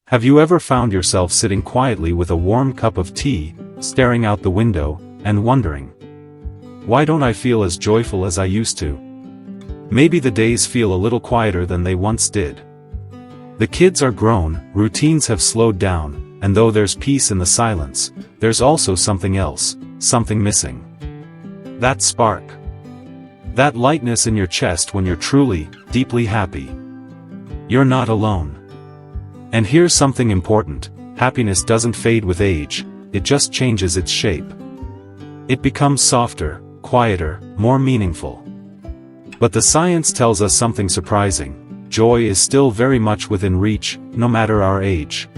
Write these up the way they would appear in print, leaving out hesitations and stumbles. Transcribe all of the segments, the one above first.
Have you ever found yourself sitting quietly with a warm cup of tea, staring out the window, and wondering, why don't I feel as joyful as I used to? Maybe the days feel a little quieter than they once did. The kids are grown, routines have slowed down, and though there's peace in the silence, there's also something else, something missing. That spark. That lightness in your chest when you're truly, deeply happy. You're not alone. And here's something important: happiness doesn't fade with age, it just changes its shape. It becomes softer, quieter, more meaningful. But the science tells us something surprising: joy is still very much within reach, no matter our age.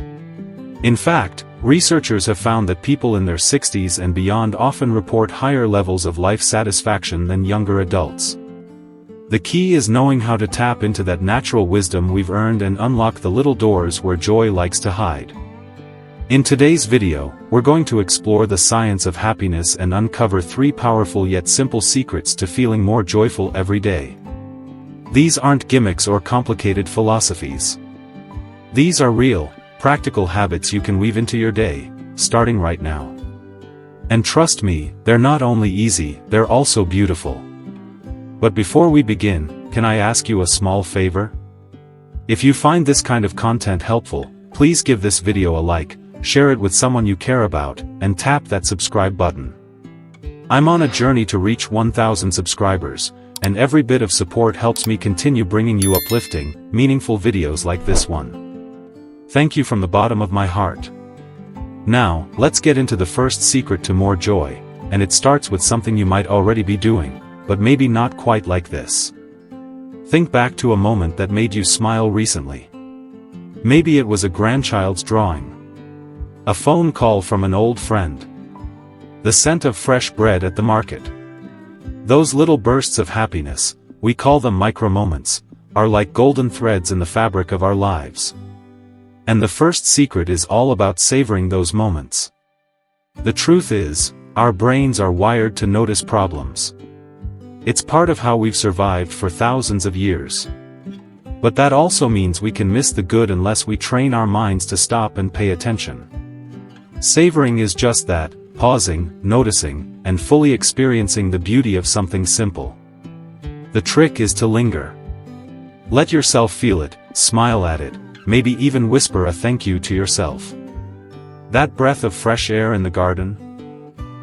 In fact, researchers have found that people in their 60s and beyond often report higher levels of life satisfaction than younger adults. The key is knowing how to tap into that natural wisdom we've earned and unlock the little doors where joy likes to hide. In today's video, we're going to explore the science of happiness and uncover 3 powerful yet simple secrets to feeling more joyful every day. These aren't gimmicks or complicated philosophies. These are real, practical habits you can weave into your day, starting right now. And trust me, they're not only easy, they're also beautiful. But before we begin, can I ask you a small favor? If you find this kind of content helpful, please give this video a like, share it with someone you care about, and tap that subscribe button. I'm on a journey to reach 1,000 subscribers, and every bit of support helps me continue bringing you uplifting, meaningful videos like this one. Thank you from the bottom of my heart. Now, let's get into the first secret to more joy, and it starts with something you might already be doing, but maybe not quite like this. Think back to a moment that made you smile recently. Maybe it was a grandchild's drawing, a phone call from an old friend, the scent of fresh bread at the market. Those little bursts of happiness, we call them micro-moments, are like golden threads in the fabric of our lives. And the first secret is all about savoring those moments. The truth is, our brains are wired to notice problems. It's part of how we've survived for thousands of years. But that also means we can miss the good unless we train our minds to stop and pay attention. Savoring is just that: pausing, noticing, and fully experiencing the beauty of something simple. The trick is to linger. Let yourself feel it, smile at it, maybe even whisper a thank you to yourself. That breath of fresh air in the garden?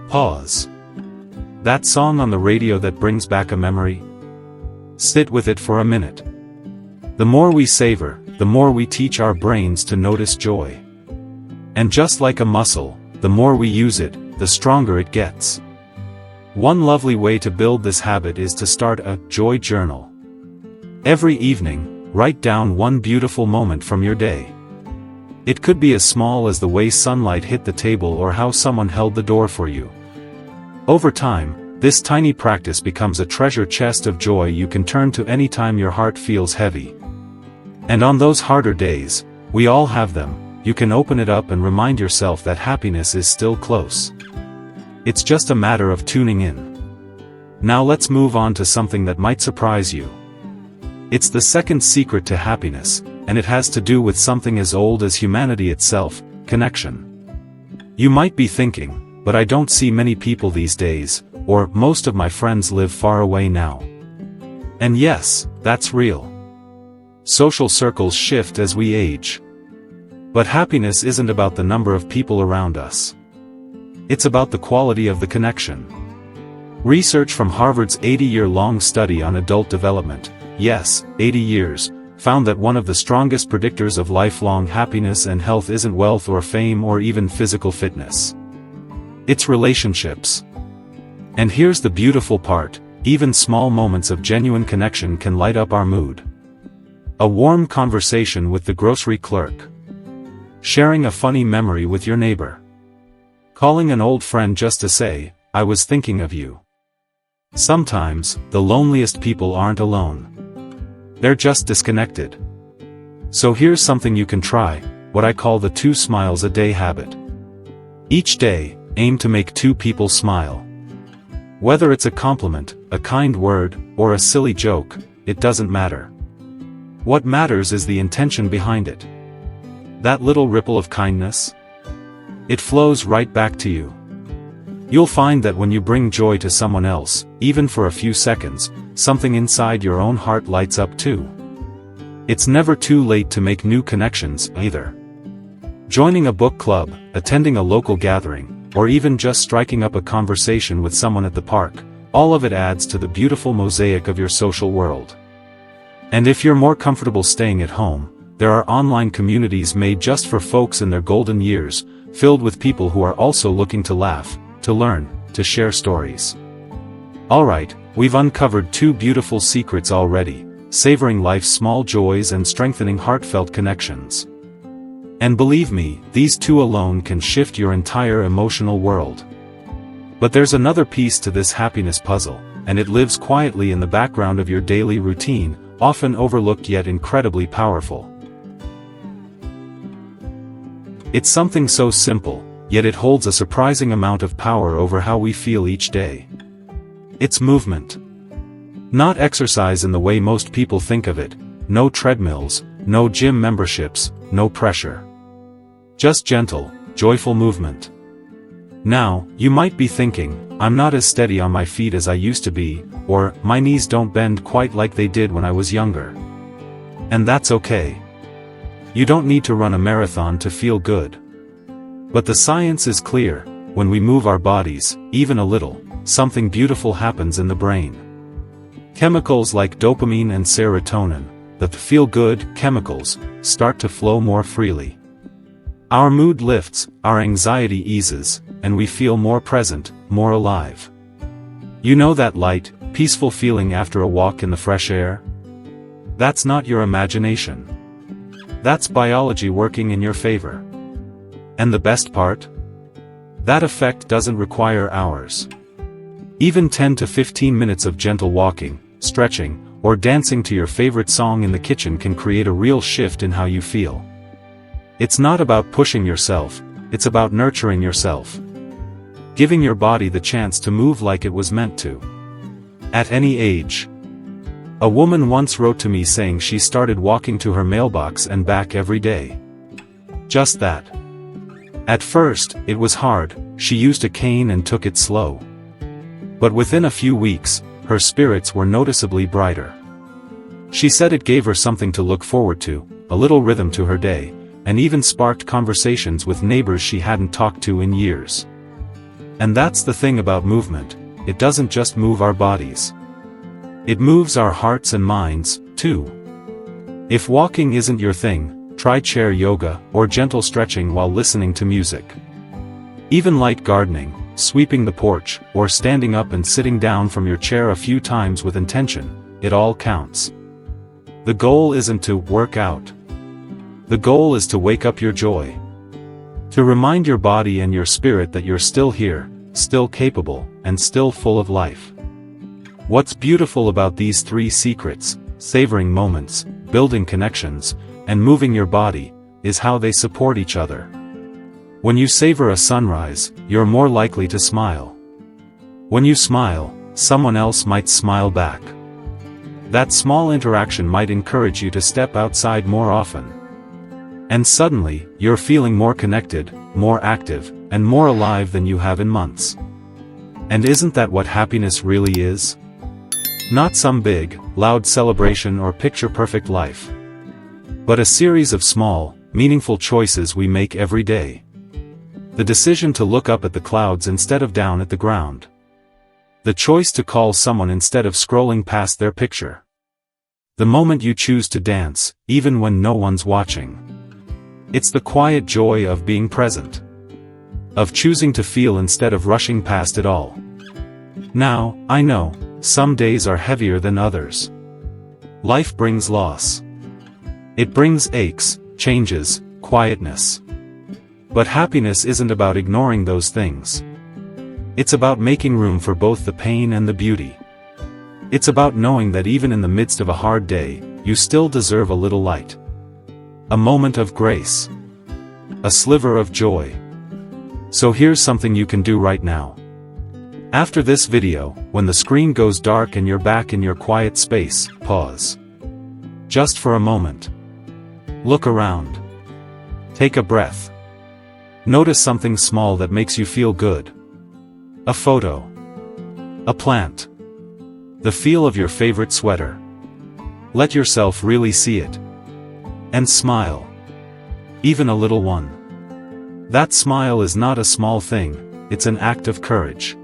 Pause. That song on the radio that brings back a memory? Sit with it for a minute. The more we savor, the more we teach our brains to notice joy. And just like a muscle, the more we use it, the stronger it gets. One lovely way to build this habit is to start a joy journal. Every evening, write down one beautiful moment from your day. It could be as small as the way sunlight hit the table or how someone held the door for you. Over time, this tiny practice becomes a treasure chest of joy you can turn to anytime your heart feels heavy. And on those harder days, we all have them, you can open it up and remind yourself that happiness is still close. It's just a matter of tuning in. Now let's move on to something that might surprise you. It's the second secret to happiness, and it has to do with something as old as humanity itself: connection. You might be thinking, but I don't see many people these days, or most of my friends live far away now. And yes, that's real. Social circles shift as we age. But happiness isn't about the number of people around us. It's about the quality of the connection. Research from Harvard's 80-year-long study on adult development, yes, 80 years, found that one of the strongest predictors of lifelong happiness and health isn't wealth or fame or even physical fitness. It's relationships. And here's the beautiful part: even small moments of genuine connection can light up our mood. A warm conversation with the grocery clerk. Sharing a funny memory with your neighbor. Calling an old friend just to say, "I was thinking of you." Sometimes, the loneliest people aren't alone. They're just disconnected. So here's something you can try, what I call the 2 smiles a day habit. Each day, aim to make 2 people smile. Whether it's a compliment, a kind word, or a silly joke, it doesn't matter. What matters is the intention behind it. That little ripple of kindness? It flows right back to you. You'll find that when you bring joy to someone else, even for a few seconds, something inside your own heart lights up too. It's never too late to make new connections, either. Joining a book club, attending a local gathering, or even just striking up a conversation with someone at the park, all of it adds to the beautiful mosaic of your social world. And if you're more comfortable staying at home, there are online communities made just for folks in their golden years, filled with people who are also looking to laugh, to learn, to share stories. Alright, we've uncovered 2 beautiful secrets already, savoring life's small joys and strengthening heartfelt connections. And believe me, these 2 alone can shift your entire emotional world. But there's another piece to this happiness puzzle, and it lives quietly in the background of your daily routine, often overlooked yet incredibly powerful. It's something so simple, yet it holds a surprising amount of power over how we feel each day. It's movement. Not exercise in the way most people think of it, no treadmills, no gym memberships, no pressure. Just gentle, joyful movement. Now, you might be thinking, I'm not as steady on my feet as I used to be, or, my knees don't bend quite like they did when I was younger. And that's okay. You don't need to run a marathon to feel good. But the science is clear, when we move our bodies, even a little, something beautiful happens in the brain. Chemicals like dopamine and serotonin, the feel-good chemicals, start to flow more freely. Our mood lifts, our anxiety eases, and we feel more present, more alive. You know that light, peaceful feeling after a walk in the fresh air? That's not your imagination. That's biology working in your favor. And the best part? That effect doesn't require hours. Even 10 to 15 minutes of gentle walking, stretching, or dancing to your favorite song in the kitchen can create a real shift in how you feel. It's not about pushing yourself, it's about nurturing yourself. Giving your body the chance to move like it was meant to. At any age. A woman once wrote to me saying she started walking to her mailbox and back every day. Just that. At first, it was hard, she used a cane and took it slow. But within a few weeks, her spirits were noticeably brighter. She said it gave her something to look forward to, a little rhythm to her day, and even sparked conversations with neighbors she hadn't talked to in years. And that's the thing about movement, it doesn't just move our bodies. It moves our hearts and minds, too. If walking isn't your thing, try chair yoga, or gentle stretching while listening to music. Even light gardening, sweeping the porch, or standing up and sitting down from your chair a few times with intention, it all counts. The goal isn't to work out. The goal is to wake up your joy. To remind your body and your spirit that you're still here, still capable, and still full of life. What's beautiful about these 3 secrets, savoring moments, building connections, and moving your body, is how they support each other. When you savor a sunrise, you're more likely to smile. When you smile, someone else might smile back. That small interaction might encourage you to step outside more often. And suddenly, you're feeling more connected, more active, and more alive than you have in months. And isn't that what happiness really is? Not some big, loud celebration or picture-perfect life. But a series of small, meaningful choices we make every day. The decision to look up at the clouds instead of down at the ground. The choice to call someone instead of scrolling past their picture. The moment you choose to dance, even when no one's watching. It's the quiet joy of being present. Of choosing to feel instead of rushing past it all. Now, I know, some days are heavier than others. Life brings loss. It brings aches, changes, quietness. But happiness isn't about ignoring those things. It's about making room for both the pain and the beauty. It's about knowing that even in the midst of a hard day, you still deserve a little light. A moment of grace. A sliver of joy. So here's something you can do right now. After this video, when the screen goes dark and you're back in your quiet space, pause. Just for a moment. Look around. Take a breath. Notice something small that makes you feel good. A photo. A plant. The feel of your favorite sweater. Let yourself really see it. And smile. Even a little one. That smile is not a small thing, it's an act of courage.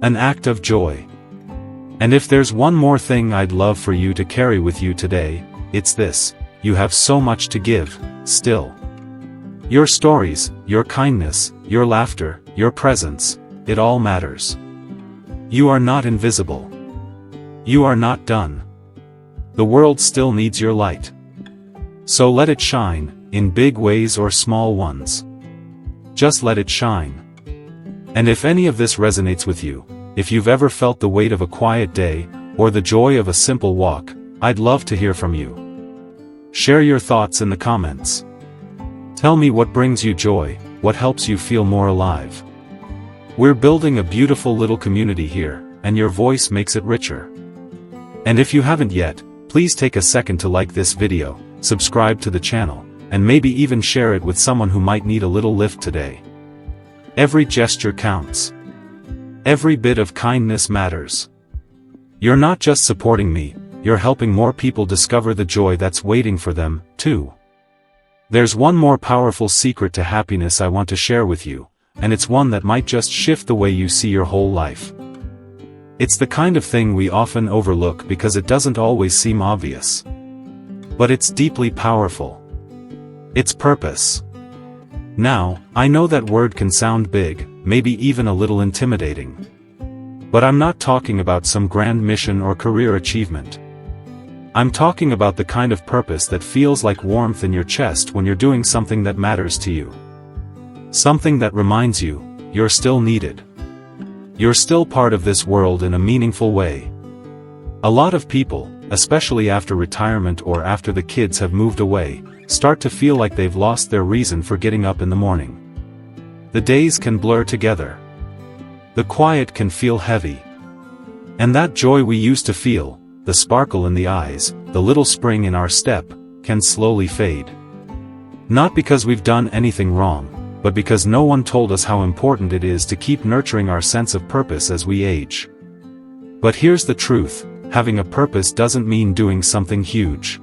An act of joy. And if there's one more thing I'd love for you to carry with you today, it's this: you have so much to give, still. Your stories, your kindness, your laughter, your presence, it all matters. You are not invisible. You are not done. The world still needs your light. So let it shine, in big ways or small ones. Just let it shine. And if any of this resonates with you, if you've ever felt the weight of a quiet day, or the joy of a simple walk, I'd love to hear from you. Share your thoughts in the comments. Tell me what brings you joy, what helps you feel more alive. We're building a beautiful little community here, and your voice makes it richer. And if you haven't yet, please take a second to like this video, subscribe to the channel, and maybe even share it with someone who might need a little lift today. Every gesture counts. Every bit of kindness matters. You're not just supporting me, you're helping more people discover the joy that's waiting for them, too. There's one more powerful secret to happiness I want to share with you, and it's one that might just shift the way you see your whole life. It's the kind of thing we often overlook because it doesn't always seem obvious. But it's deeply powerful. It's purpose. Now, I know that word can sound big, maybe even a little intimidating. But I'm not talking about some grand mission or career achievement. I'm talking about the kind of purpose that feels like warmth in your chest when you're doing something that matters to you. Something that reminds you, you're still needed. You're still part of this world in a meaningful way. A lot of people, especially after retirement or after the kids have moved away, start to feel like they've lost their reason for getting up in the morning. The days can blur together. The quiet can feel heavy. And that joy we used to feel, the sparkle in the eyes, the little spring in our step, can slowly fade. Not because we've done anything wrong, but because no one told us how important it is to keep nurturing our sense of purpose as we age. But here's the truth, having a purpose doesn't mean doing something huge.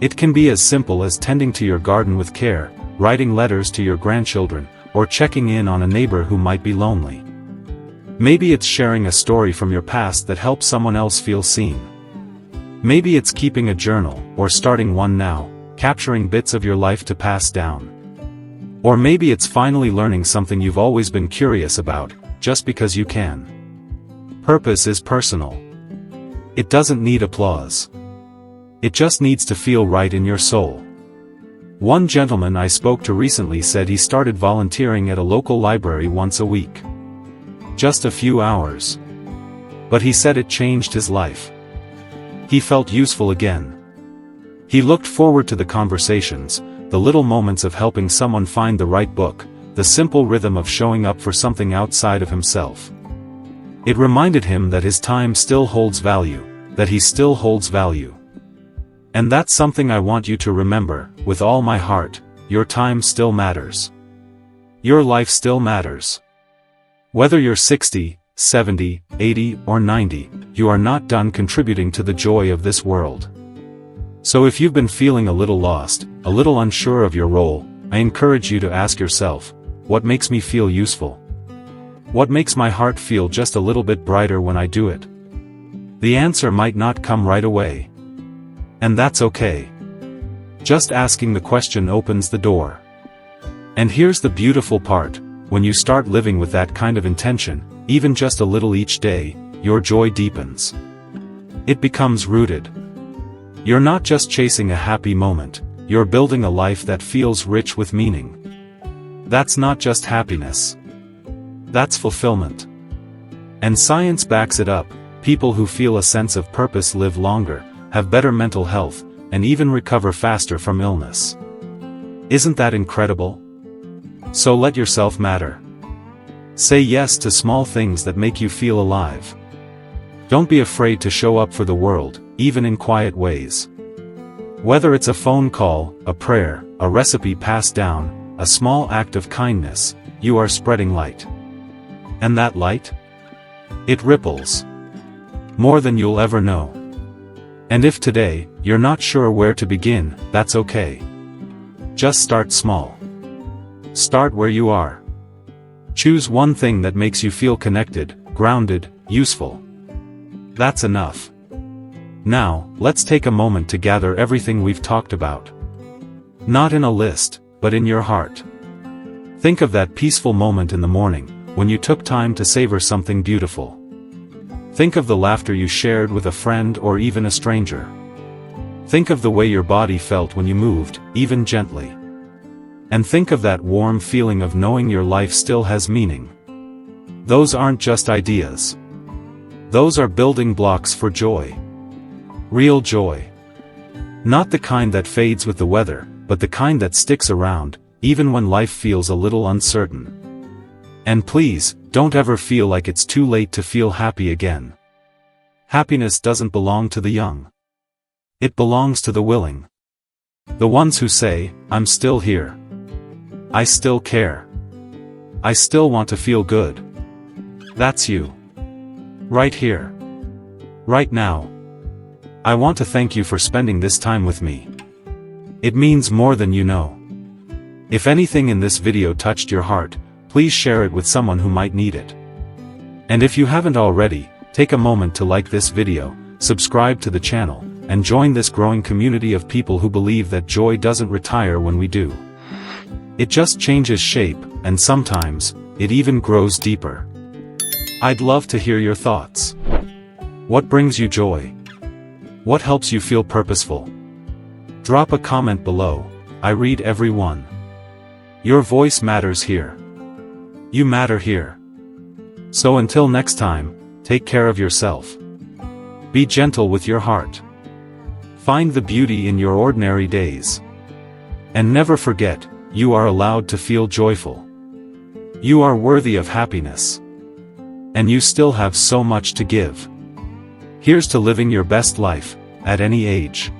It can be as simple as tending to your garden with care, writing letters to your grandchildren, or checking in on a neighbor who might be lonely. Maybe it's sharing a story from your past that helps someone else feel seen. Maybe it's keeping a journal, or starting one now, capturing bits of your life to pass down. Or maybe it's finally learning something you've always been curious about, just because you can. Purpose is personal. It doesn't need applause. It just needs to feel right in your soul. One gentleman I spoke to recently said he started volunteering at a local library once a week. Just a few hours. But he said it changed his life. He felt useful again. He looked forward to the conversations, the little moments of helping someone find the right book, the simple rhythm of showing up for something outside of himself. It reminded him that his time still holds value, that he still holds value. And that's something I want you to remember, with all my heart: your time still matters. Your life still matters. Whether you're 60, 70, 80, or 90, you are not done contributing to the joy of this world. So if you've been feeling a little lost, a little unsure of your role, I encourage you to ask yourself, what makes me feel useful? What makes my heart feel just a little bit brighter when I do it? The answer might not come right away. And that's okay. Just asking the question opens the door. And here's the beautiful part: when you start living with that kind of intention, even just a little each day, your joy deepens. It becomes rooted. You're not just chasing a happy moment, you're building a life that feels rich with meaning. That's not just happiness. That's fulfillment. And science backs it up: people who feel a sense of purpose live longer, have better mental health, and even recover faster from illness. Isn't that incredible? So let yourself matter. Say yes to small things that make you feel alive. Don't be afraid to show up for the world, even in quiet ways. Whether it's a phone call, a prayer, a recipe passed down, a small act of kindness, you are spreading light. And that light? It ripples. More than you'll ever know. And if today, you're not sure where to begin, that's okay. Just start small. Start where you are. Choose one thing that makes you feel connected, grounded, useful. That's enough. Now, let's take a moment to gather everything we've talked about. Not in a list, but in your heart. Think of that peaceful moment in the morning, when you took time to savor something beautiful. Think of the laughter you shared with a friend or even a stranger. Think of the way your body felt when you moved, even gently. And think of that warm feeling of knowing your life still has meaning. Those aren't just ideas. Those are building blocks for joy. Real joy. Not the kind that fades with the weather, but the kind that sticks around, even when life feels a little uncertain. And please, don't ever feel like it's too late to feel happy again. Happiness doesn't belong to the young. It belongs to the willing. The ones who say, I'm still here. I still care. I still want to feel good. That's you. Right here. Right now. I want to thank you for spending this time with me. It means more than you know. If anything in this video touched your heart, please share it with someone who might need it. And if you haven't already, take a moment to like this video, subscribe to the channel, and join this growing community of people who believe that joy doesn't retire when we do. It just changes shape, and sometimes, it even grows deeper. I'd love to hear your thoughts. What brings you joy? What helps you feel purposeful? Drop a comment below. I read every one. Your voice matters here. You matter here. So until next time, take care of yourself. Be gentle with your heart. Find the beauty in your ordinary days. And never forget, you are allowed to feel joyful. You are worthy of happiness. And you still have so much to give. Here's to living your best life, at any age.